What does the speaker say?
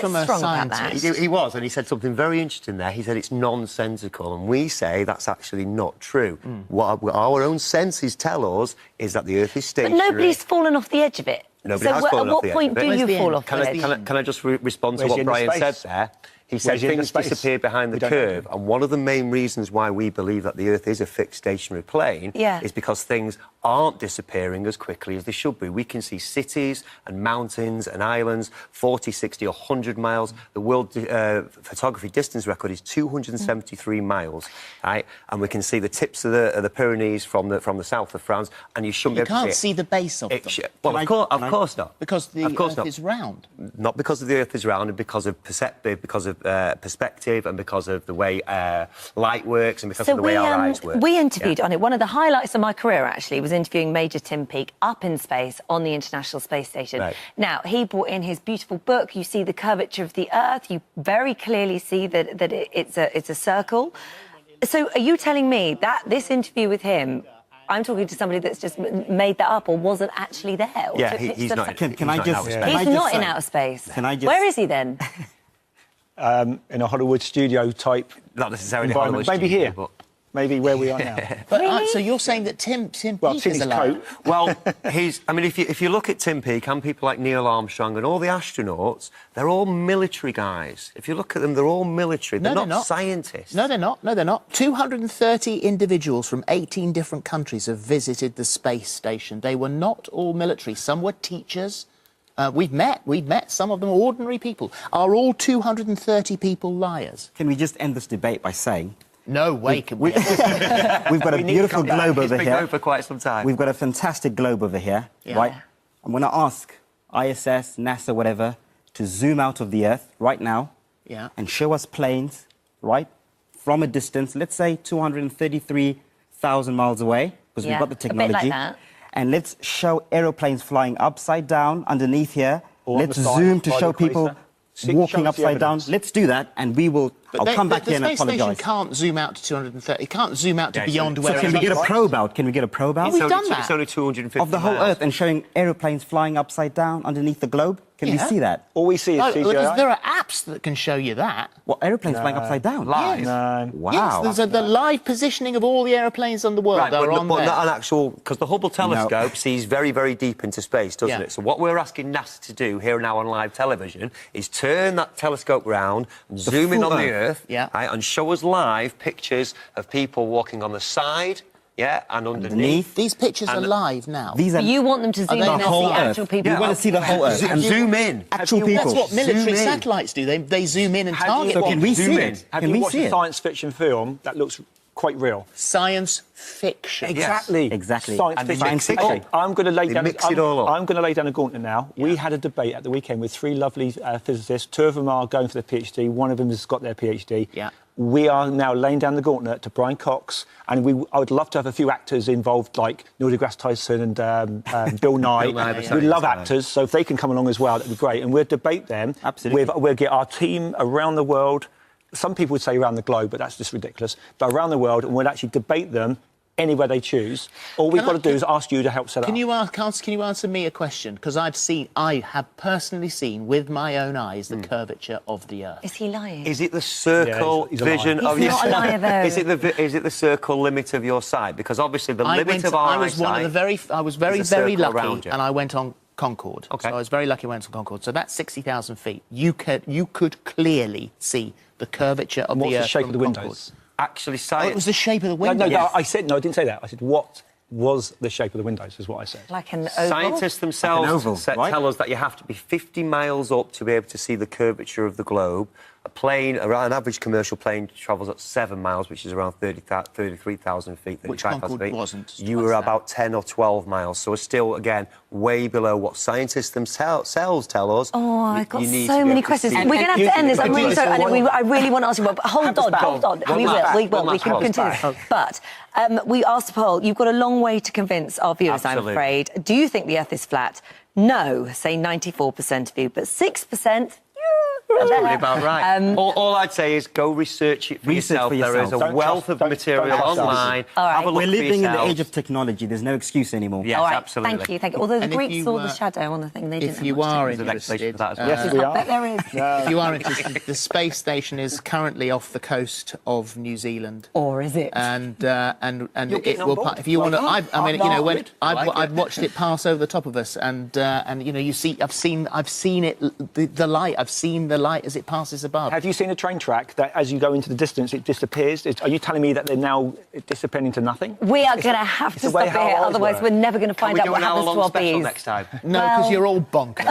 from a scientist. He was, and he said something very interesting there. He said it's nonsensical, and we say that's actually not true. What our own senses tell us is that the Earth is stationary. But nobody's fallen off the edge of it. Nobody has fallen off the edge of it. At what point do you fall off the edge? Can I just respond to what Brian said there? He said things disappear behind the curve, and one of the main reasons why we believe that the Earth is a fixed stationary plane is because things aren't disappearing as quickly as they should be. We can see cities and mountains and islands 40, 60 or 100 miles. The world photography distance record is 273 miles, right? And we can see the tips of the Pyrenees from the south of France, and you shouldn't be able to see it. You can't see the base of them. Well, of course not. Because the Earth is round. Not because of the Earth is round, and because of perspective, and because of the way light works, and because of the way our eyes work. We interviewed on it. One of the highlights of my career, actually, was interviewing Major Tim Peake up in space on the International Space Station. Right. Now, he brought in his beautiful book. You see the curvature of the Earth. You very clearly see that it's a circle. So are you telling me that this interview with him, I'm talking to somebody that's just made that up or wasn't actually there? Or He's not. He's not in outer space. Where is he then? In a Hollywood studio type. Not necessarily environment. Hollywood maybe studio, here. but maybe where we are now. But Really? so you're saying that Tim Peake is alive? Well, I mean, if you look at Tim Peake and people like Neil Armstrong and all the astronauts, they're all military guys. If you look at them, they're all military. They're not scientists. No, they're not. No, they're not. 230 individuals from 18 different countries have visited the space station. They were not all military. Some were teachers. We've met some of them, ordinary people. Are all 230 people liars? Can we just end this debate by saying... No way can we. We've got a beautiful globe over here. It's been going for quite some time. We've got a fantastic globe over here, right? I'm going to ask ISS, NASA, whatever, to zoom out of the Earth right now and show us planes, right, from a distance, let's say 233,000 miles away, because we've got the technology. A bit like that. And let's show aeroplanes flying upside down underneath here. Let's zoom to show people walking upside down. Let's do that, and we will... I'll come back here and apologise. The space station can't zoom out to 230. It can't zoom out to beyond where... So can we get a probe out? Can we get a probe out? We've done that. It's only 250 of the whole Earth, and showing aeroplanes flying upside down underneath the globe? Can we see that? All we see is CGI. There are apps that can show you that. What, aeroplanes flying upside down? Live? No. Wow. Yes, there's the live positioning of all the aeroplanes on the world that are on there. But not an actual... Because the Hubble telescope sees very, very deep into space, doesn't it? So what we're asking NASA to do here now on live television is turn that telescope round and zoom in on the Earth, right, and show us live pictures of people walking on the side, and underneath. These pictures are live now. You want them to zoom in and see actual people. You want to see the whole Earth. And zoom in. Actual people. That's what military satellites do. They zoom in and target. So can we see it? Have you watched a science fiction film that looks quite real? Science fiction. Exactly. Exactly. Science fiction. fiction. I'm going to lay down. I'm going to lay down a gauntlet now. We had a debate at the weekend with three lovely physicists. Two of them are going for their PhD. One of them has got their PhD. Yeah. We are now laying down the gauntlet to Brian Cox, and I would love to have a few actors involved, like Neil deGrasse Tyson and Bill Nye. We love actors, so if they can come along as well, that'd be great. And we'll debate them. Absolutely. We'll get our team around the world. Some people would say around the globe, but that's just ridiculous. But around the world, and we'll actually debate them anywhere they choose. All we've got to do is ask you to help set up. Can you answer me a question? Because I have personally seen with my own eyes the curvature of the Earth. Is he lying? Is it the circle vision of your sight? He's not a liar, though. Is it the circle limit of your sight? Because obviously the limit of our eyesight... I was very lucky, and I went on Concorde. Okay. So I was very lucky I went on Concorde. So that's 60,000 feet. You could clearly see the curvature of the Earth. What's the shape of the Concorde. windows? Actually, science... it was the shape of the windows. No, I didn't say that. I said, what was the shape of the windows, is what I said. Like an oval? Scientists themselves tell us that you have to be 50 miles up to be able to see the curvature of the globe. A plane, an average commercial plane, travels at 7 miles, which is around 33,000 feet. Which Concorde wasn't. You were about 10 or 12 miles, so we're still, again, way below what scientists themselves tell us. Oh, I've got so many questions. We're going to have to end this. I'm really sorry. I really want to ask you, but hold on. We will. We can continue. But we asked the poll. You've got a long way to convince our viewers, I'm afraid. Do you think the Earth is flat? No, say 94% of you, but 6%... probably about right. All I'd say is go research it for yourself. There is a wealth of material online. Have a look. We're living in the age of technology. There's no excuse anymore. Yes, absolutely. Thank you. Although the Greeks saw the shadow on the thing, they didn't. If you are interested, yes, we are. I bet there is. If you are interested, the space station is currently off the coast of New Zealand. Or is it? And it will. If you want to, I mean, you know, when I've watched it pass over the top of us, and you know, I've seen it, the light. I've seen the light as it passes above. Have you seen a train track that, as you go into the distance, it disappears? Are you telling me that they're now disappearing into nothing? We are going to have to stop it here, otherwise we're never going to find out what happens to our bees. Next time? No, because you're all bonkers.